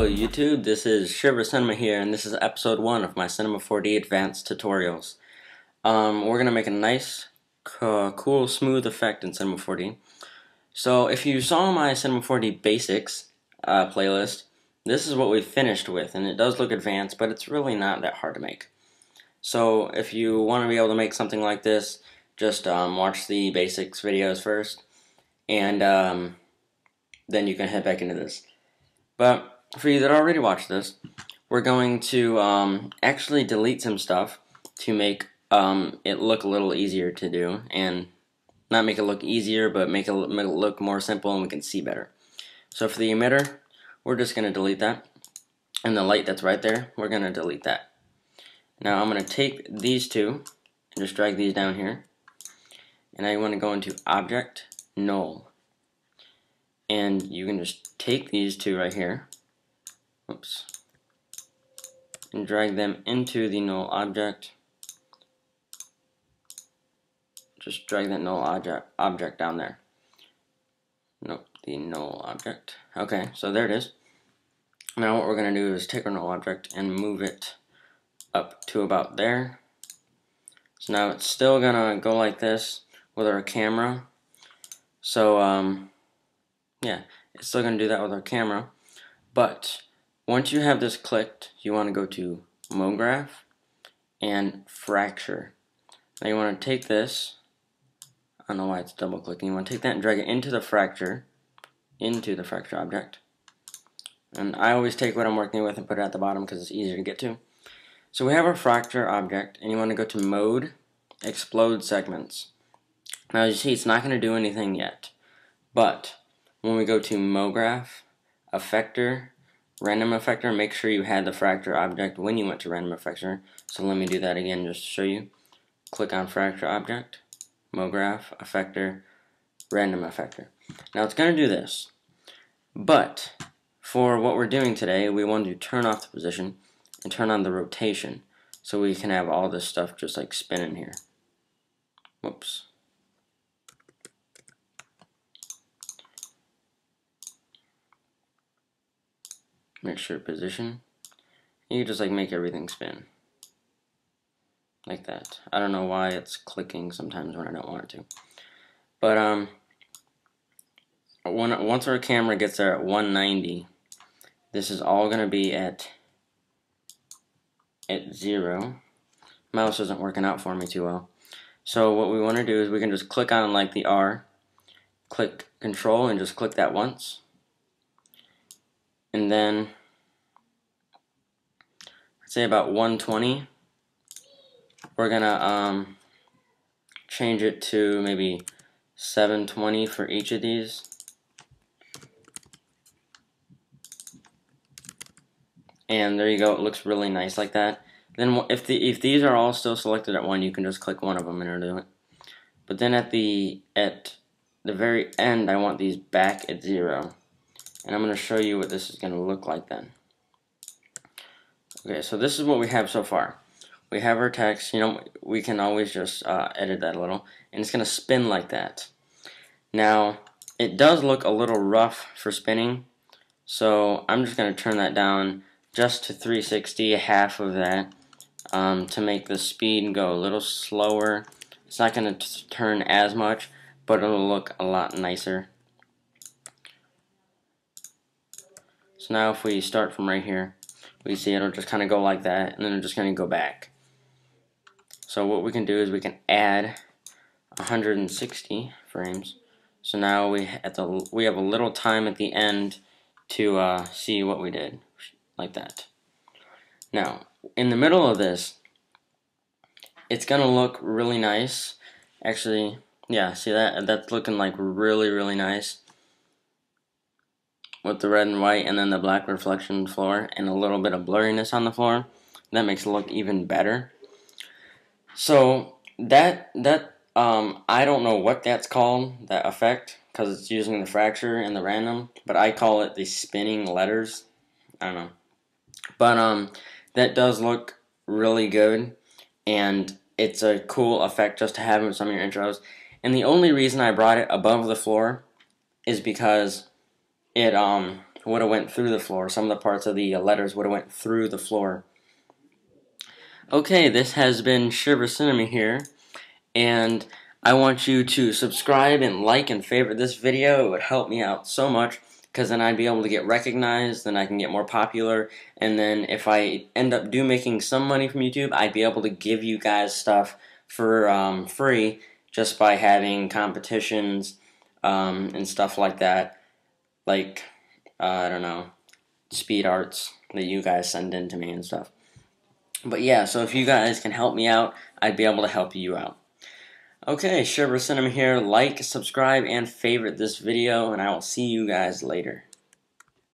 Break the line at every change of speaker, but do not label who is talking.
Hello YouTube, this is ShiverCinema here, and this is episode 1 of my Cinema 4D Advanced tutorials. We're going to make a nice, cool, smooth effect in Cinema 4D. So if you saw my Cinema 4D Basics playlist, this is what we finished with, and it does look advanced, but it's really not that hard to make. So if you want to be able to make something like this, just watch the Basics videos first, and then you can head back into this. But for you that already watched this, we're going to actually delete some stuff to make it look a little easier to do, and not make it look easier, but make it look more simple and we can see better. So for the emitter, we're just going to delete that, and the light that's right there, we're going to delete that. Now I'm going to take these two and just drag these down here, and I want to go into Object, Null, and you can just take these two right here, oops, and drag them into the null object. Just drag that null object down there. Nope, the null object. Okay, so there it is. Now what we're going to do is take our null object and move it up to about there. So now it's still going to go like this with our camera. So, yeah, it's still going to do that with our camera. But once you have this clicked, you want to go to MoGraph and Fracture. Now you want to take this, I don't know why it's double clicking, you want to take that and drag it into the fracture object. And I always take what I'm working with and put it at the bottom because it's easier to get to. So we have our fracture object, and you want to go to Mode, Explode Segments. Now as you see, it's not going to do anything yet. But when we go to MoGraph, Effector, Random Effector, make sure you had the fracture object when you went to Random Effector. So let me do that again just to show you. Click on Fracture Object, MoGraph, Effector, Random Effector. Now it's going to do this, but for what we're doing today, we want to turn off the position and turn on the rotation so we can have all this stuff just like spinning here. Whoops. Make sure position. You can just like make everything spin. Like that. I don't know why it's clicking sometimes when I don't want it to. But once our camera gets there at 190, this is all gonna be at 0. Mouse isn't working out for me too well. So what we want to do is we can just click on like the R, click Control and just click that once. And then, say about 120, we're gonna change it to maybe 720 for each of these. And there you go, it looks really nice like that. Then if these are all still selected at 1, you can just click one of them and it'll do it. But then at the very end, I want these back at 0. And I'm going to show you what this is going to look like then. Okay, so this is what we have so far. We have our text, you know, we can always just edit that a little, and it's going to spin like that. Now, it does look a little rough for spinning, so I'm just going to turn that down just to 360, half of that, to make the speed go a little slower. It's not going to turn as much, but it'll look a lot nicer. So now if we start from right here, we see it'll just kind of go like that, and then it's just going to go back. So what we can do is we can add 160 frames. So now we have a little time at the end to see what we did, like that. Now, in the middle of this, it's going to look really nice. Actually, yeah, see that? That's looking like really, really nice, with the red and white and then the black reflection floor and a little bit of blurriness on the floor. That makes it look even better. So I don't know what that's called, that effect, because it's using the fracture and the random, but I call it the spinning letters. I don't know. But that does look really good, and it's a cool effect just to have in some of your intros. And the only reason I brought it above the floor is because it would have went through the floor. Some of the parts of the letters would have went through the floor. Okay, this has been ShiverCinema here, and I want you to subscribe and like and favorite this video. It would help me out so much, because then I'd be able to get recognized, then I can get more popular, and then if I end up making some money from YouTube, I'd be able to give you guys stuff for free just by having competitions and stuff like that, like, I don't know, speed arts that you guys send in to me and stuff. But yeah, so if you guys can help me out, I'd be able to help you out. Okay, ShiverCinema here. Like, subscribe, and favorite this video, and I will see you guys later.